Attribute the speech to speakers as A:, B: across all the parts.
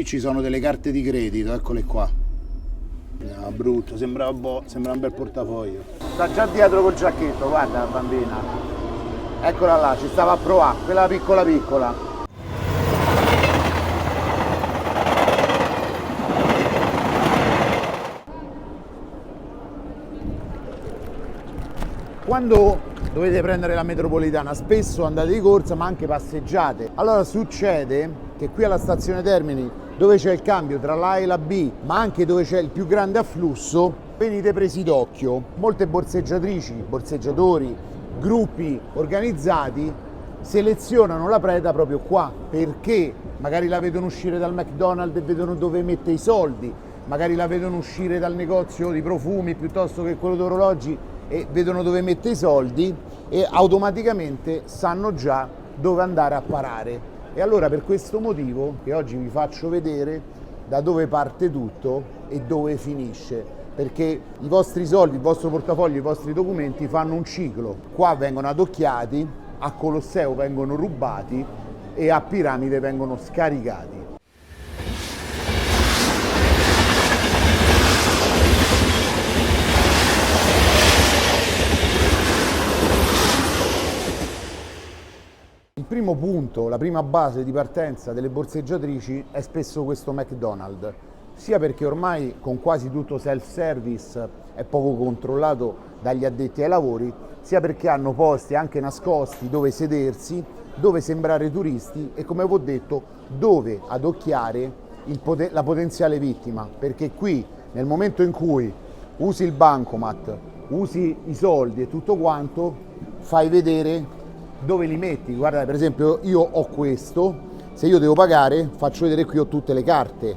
A: Qui ci sono delle carte di credito, eccole qua. No, brutto, sembra un bel portafoglio. Sta già dietro col giacchetto, guarda la bambina. Eccola là, ci stava a provare, quella piccola piccola. Quando dovete prendere la metropolitana spesso andate di corsa ma anche passeggiate. Allora succede che qui alla stazione Termini, dove c'è il cambio tra la A e la B, ma anche dove c'è il più grande afflusso, venite presi d'occhio. Molte borseggiatrici, borseggiatori, gruppi organizzati selezionano la preda proprio qua, perché magari la vedono uscire dal McDonald's e vedono dove mette i soldi, magari la vedono uscire dal negozio di profumi piuttosto che quello di orologi e vedono dove mette i soldi e automaticamente sanno già dove andare a parare. E allora per questo motivo che oggi vi faccio vedere da dove parte tutto e dove finisce, perché i vostri soldi, il vostro portafoglio, i vostri documenti fanno un ciclo. Qua vengono adocchiati, a Colosseo vengono rubati e a Piramide vengono scaricati. Il primo punto, la prima base di partenza delle borseggiatrici è spesso questo McDonald's, sia perché ormai con quasi tutto self-service è poco controllato dagli addetti ai lavori, sia perché hanno posti anche nascosti dove sedersi, dove sembrare turisti e, come vi ho detto, dove adocchiare la potenziale vittima, perché qui nel momento in cui usi il bancomat, usi i soldi e tutto quanto, fai vedere dove li metti. Guarda, per esempio io ho questo, se io devo pagare faccio vedere qui ho tutte le carte,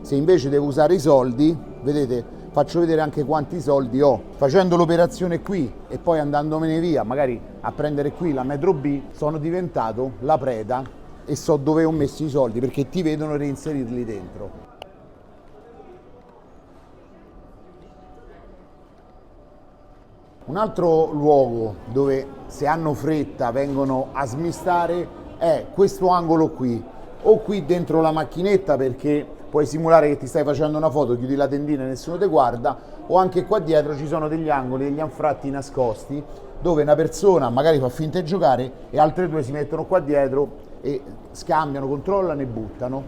A: se invece devo usare i soldi, vedete, faccio vedere anche quanti soldi ho. Facendo l'operazione qui e poi andandomene via, magari a prendere qui la metro B, sono diventato la preda e so dove ho messo i soldi, perché ti vedono reinserirli dentro. Un altro luogo dove, se hanno fretta, vengono a smistare è questo angolo qui, o qui dentro la macchinetta perché puoi simulare che ti stai facendo una foto, chiudi la tendina e nessuno ti guarda, o anche qua dietro ci sono degli angoli, degli anfratti nascosti dove una persona magari fa finta di giocare e altre due si mettono qua dietro e scambiano, controllano e buttano.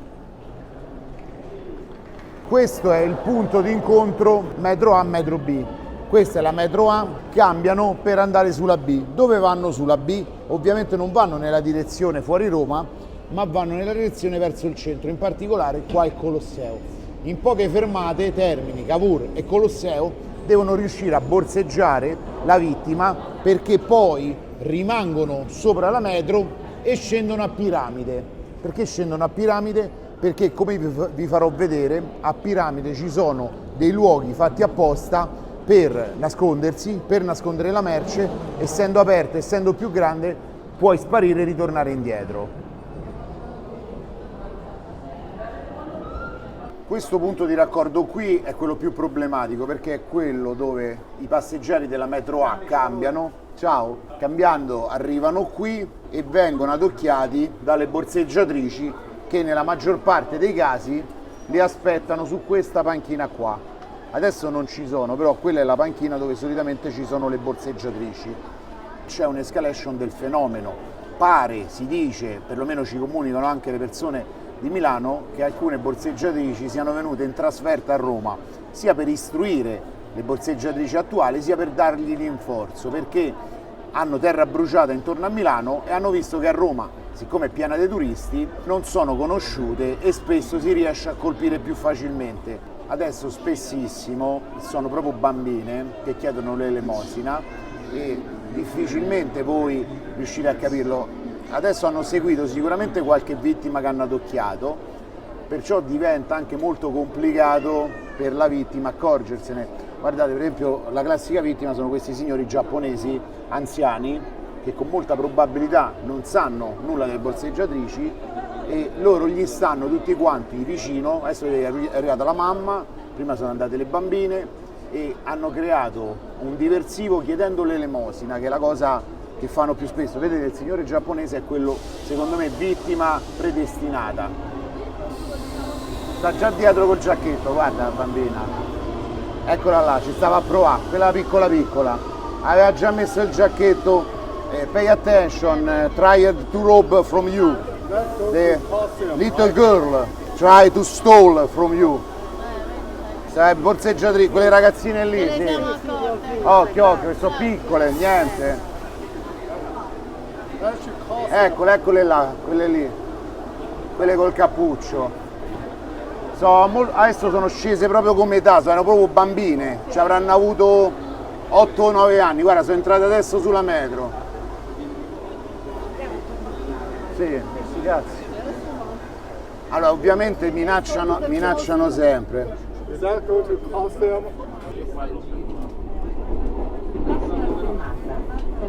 A: Questo è il punto di incontro metro A, metro B. Questa è la metro A, cambiano per andare sulla B. Dove vanno sulla B? Ovviamente non vanno nella direzione fuori Roma, ma vanno nella direzione verso il centro, in particolare qua è Colosseo. In poche fermate, Termini, Cavour e Colosseo devono riuscire a borseggiare la vittima, perché poi rimangono sopra la metro e scendono a Piramide. Perché scendono a Piramide? Perché, come vi farò vedere, a Piramide ci sono dei luoghi fatti apposta per nascondersi, per nascondere la merce. Essendo aperta, essendo più grande, puoi sparire e ritornare indietro. Questo punto di raccordo qui è quello più problematico, perché è quello dove i passeggeri della metro A cambiano, cambiando arrivano qui e vengono adocchiati dalle borseggiatrici che nella maggior parte dei casi li aspettano su questa panchina qua. Adesso non ci sono, però quella è la panchina dove solitamente ci sono le borseggiatrici. C'è un'escalation del fenomeno. Pare, si dice, perlomeno ci comunicano anche le persone di Milano, che alcune borseggiatrici siano venute in trasferta a Roma, sia per istruire le borseggiatrici attuali, sia per dargli rinforzo, perché hanno terra bruciata intorno a Milano e hanno visto che a Roma, siccome è piena di turisti, non sono conosciute e spesso si riesce a colpire più facilmente. Adesso spessissimo sono proprio bambine che chiedono l'elemosina e difficilmente voi riuscite a capirlo. Adesso hanno seguito sicuramente qualche vittima che hanno adocchiato, perciò diventa anche molto complicato per la vittima accorgersene. Guardate, per esempio, la classica vittima sono questi signori giapponesi anziani che con molta probabilità non sanno nulla delle borseggiatrici e loro gli stanno tutti quanti vicino. Adesso è arrivata la mamma, prima sono andate le bambine e hanno creato un diversivo chiedendo l'elemosina, che è la cosa che fanno più spesso. Vedete, il signore giapponese è quello, secondo me, vittima predestinata. sta già dietro col giacchetto, guarda la bambina. Eccola là, ci stava a provare, quella piccola piccola. Aveva già messo il giacchetto, pay attention, try to rob from you. The little girl try to steal from you. Sai, borseggiatrici, quelle ragazzine lì, sì. Occhio, occhio, sono piccole, niente. Eccole là, quelle lì. Quelle col cappuccio. Adesso sono scese proprio come età, sono proprio bambine, ci avranno avuto 8-9 anni, guarda, sono entrate adesso sulla metro. Sì, sti cazzi. Allora, ovviamente minacciano sempre.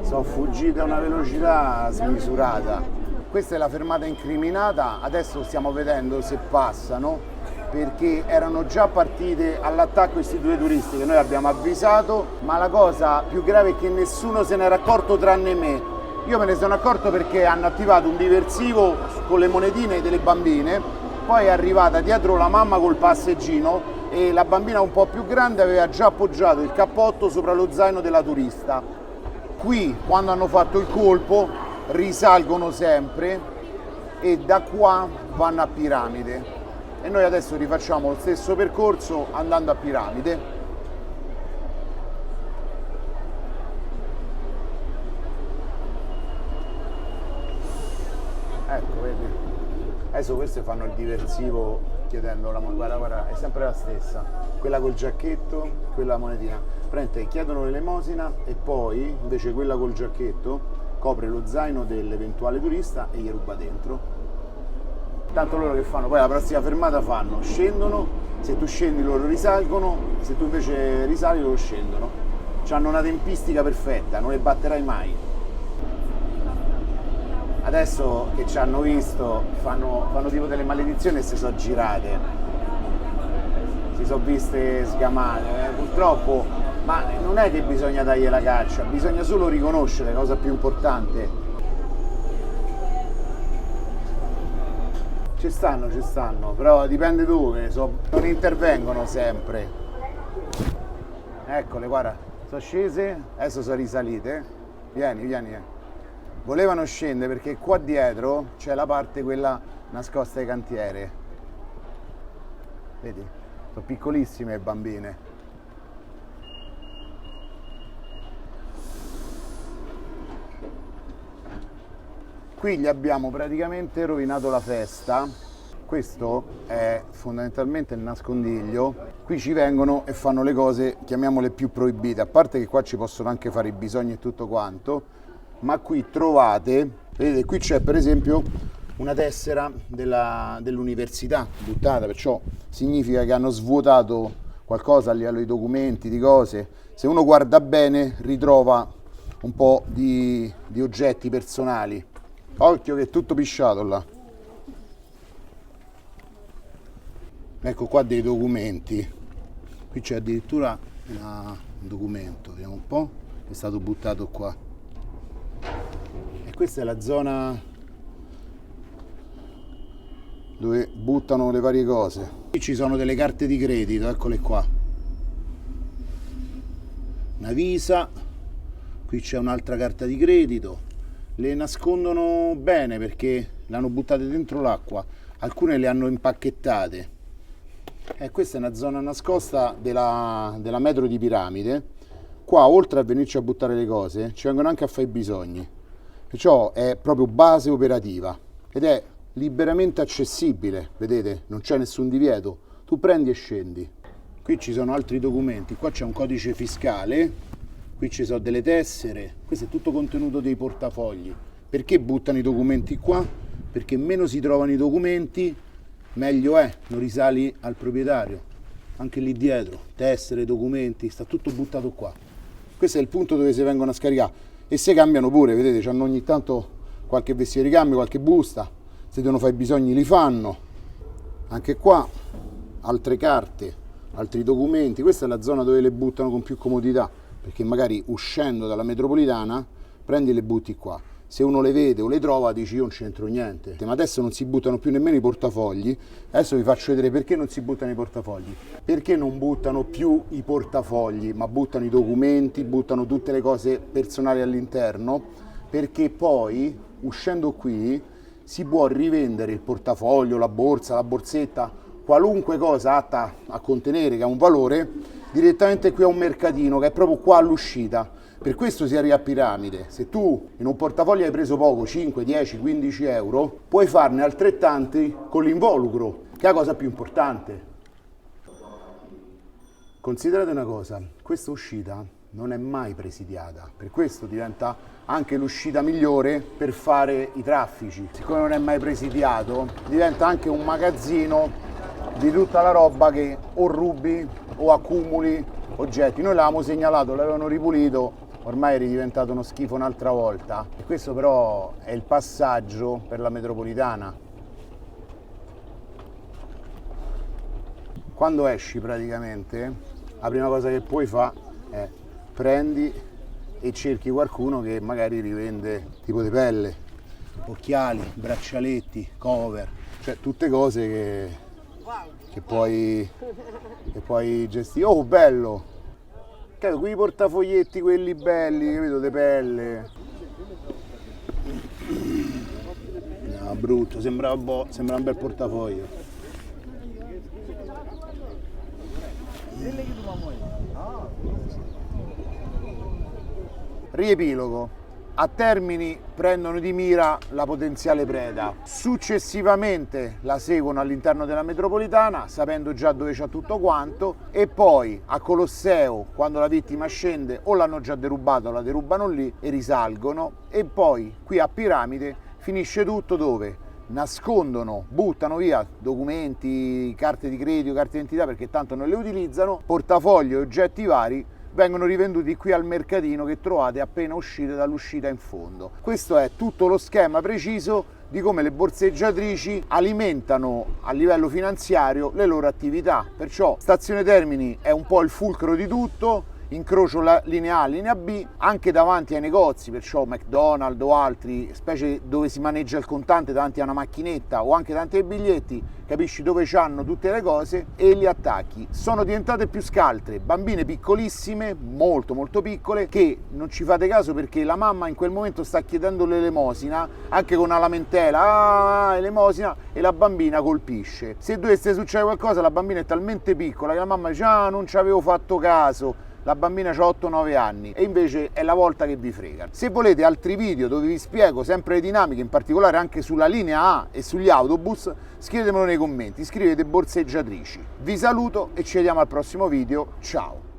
A: Sono fuggite a una velocità smisurata. Questa è la fermata incriminata, adesso stiamo vedendo se passano, perché erano già partite all'attacco questi due turisti che noi abbiamo avvisato, ma la cosa più grave è che nessuno se n'era accorto tranne me. Io me ne sono accorto perché hanno attivato un diversivo con le monetine delle bambine, poi è arrivata dietro la mamma col passeggino e la bambina un po' più grande aveva già appoggiato il cappotto sopra lo zaino della turista. Qui, quando hanno fatto il colpo, risalgono sempre e da qua vanno a Piramide. E noi adesso rifacciamo lo stesso percorso andando a Piramide. Ecco, vedi? Adesso queste fanno il diversivo chiedendo la moneta, guarda, è sempre la stessa. Quella col giacchetto, quella monetina. Praticamente chiedono l'elemosina e poi invece quella col giacchetto copre lo zaino dell'eventuale turista e gli ruba dentro. Tanto loro che fanno? Poi la prossima fermata scendono, se tu scendi loro risalgono, se tu invece risali loro scendono. Hanno una tempistica perfetta, non le batterai mai. Adesso che ci hanno visto fanno tipo delle maledizioni e si sono girate. Si sono viste sgamate, purtroppo, ma non è che bisogna dargli la caccia, bisogna solo riconoscere, la cosa più importante. Ci stanno, però dipende dove, non intervengono sempre. Eccole, guarda, sono scese, adesso sono risalite. Vieni. Volevano scendere perché qua dietro c'è la parte quella nascosta ai cantiere. Vedi? Sono piccolissime le bambine. Qui gli abbiamo praticamente rovinato la festa. Questo è fondamentalmente il nascondiglio. Qui ci vengono e fanno le cose, chiamiamole più proibite, a parte che qua ci possono anche fare i bisogni e tutto quanto, ma qui trovate, vedete, qui c'è per esempio una tessera dell'università buttata, perciò significa che hanno svuotato qualcosa a livello di documenti, di cose. Se uno guarda bene ritrova un po' di oggetti personali. Occhio che è tutto pisciato là. Ecco qua dei documenti. Qui c'è addirittura un documento, vediamo un po', è stato buttato qua. E questa è la zona dove buttano le varie cose. Qui ci sono delle carte di credito, eccole qua. Una Visa, qui c'è un'altra carta di credito. Le nascondono bene perché le hanno buttate dentro l'acqua, alcune le hanno impacchettate. Questa è una zona nascosta della metro di Piramide. Qua, oltre a venirci a buttare le cose, ci vengono anche a fare i bisogni. Perciò è proprio base operativa ed è liberamente accessibile, vedete? Non c'è nessun divieto, tu prendi e scendi. Qui ci sono altri documenti, qua c'è un codice fiscale. Qui ci sono delle tessere, questo è tutto contenuto dei portafogli. Perché buttano i documenti qua? Perché meno si trovano i documenti, meglio è, non risali al proprietario. Anche lì dietro, tessere, documenti, sta tutto buttato qua. Questo è il punto dove si vengono a scaricare e si cambiano pure, vedete, hanno ogni tanto qualche vestito di cambio, qualche busta, se devono fare i bisogni li fanno. Anche qua, altre carte, altri documenti, questa è la zona dove le buttano con più comodità. Perché magari uscendo dalla metropolitana prendi e le butti qua. se uno le vede o le trova dici io non c'entro niente. Ma adesso non si buttano più nemmeno i portafogli. Adesso vi faccio vedere perché non si buttano i portafogli. Perché non buttano più i portafogli, ma buttano i documenti, buttano tutte le cose personali all'interno, perché poi uscendo qui si può rivendere il portafoglio, la borsa, la borsetta, qualunque cosa atta a contenere che ha un valore, direttamente qui a un mercatino che è proprio qua all'uscita. Per questo si arriva a piramide. Se tu in un portafoglio hai preso poco, 5, 10, 15 euro, puoi farne altrettanti con l'involucro, che è la cosa più importante. Considerate una cosa, questa uscita non è mai presidiata, per questo diventa anche l'uscita migliore per fare i traffici. Siccome non è mai presidiato, diventa anche un magazzino di tutta la roba che o rubi o accumuli oggetti. Noi l'avevamo segnalato, l'avevano ripulito, ormai è diventato uno schifo un'altra volta. E questo però è il passaggio per la metropolitana. Quando esci praticamente, la prima cosa che puoi fare è prendi e cerchi qualcuno che magari rivende tipo di pelle, occhiali, braccialetti, cover, cioè tutte cose che puoi gestire. Oh, bello! Quei portafoglietti, quelli belli, capito, di pelle. No, brutto, sembra un bel portafoglio. Riepilogo. A Termini prendono di mira la potenziale preda, successivamente la seguono all'interno della metropolitana sapendo già dove c'è tutto quanto, e poi a Colosseo quando la vittima scende o l'hanno già derubata o la derubano lì e risalgono, e poi qui a Piramide finisce tutto dove? Nascondono, buttano via documenti, carte di credito, carte d'identità perché tanto non le utilizzano, portafogli e oggetti vari vengono rivenduti qui al mercatino che trovate appena uscite dall'uscita in fondo. Questo è tutto lo schema preciso di come le borseggiatrici alimentano a livello finanziario le loro attività. Perciò Stazione Termini è un po' il fulcro di tutto, incrocio la linea A, linea B, anche davanti ai negozi, perciò McDonald's o altri, specie dove si maneggia il contante davanti a una macchinetta o anche davanti ai biglietti, capisci dove c'hanno tutte le cose e li attacchi. Sono diventate più scaltre, bambine piccolissime, molto molto piccole, che non ci fate caso perché la mamma in quel momento sta chiedendo l'elemosina, anche con una lamentela, elemosina, e la bambina colpisce. Se dovesse succedere qualcosa, la bambina è talmente piccola che la mamma dice non ci avevo fatto caso. La bambina ha 8-9 anni e invece è la volta che vi frega. Se volete altri video dove vi spiego sempre le dinamiche, in particolare anche sulla linea A e sugli autobus, scrivetemelo nei commenti, scrivete borseggiatrici. Vi saluto e ci vediamo al prossimo video, ciao!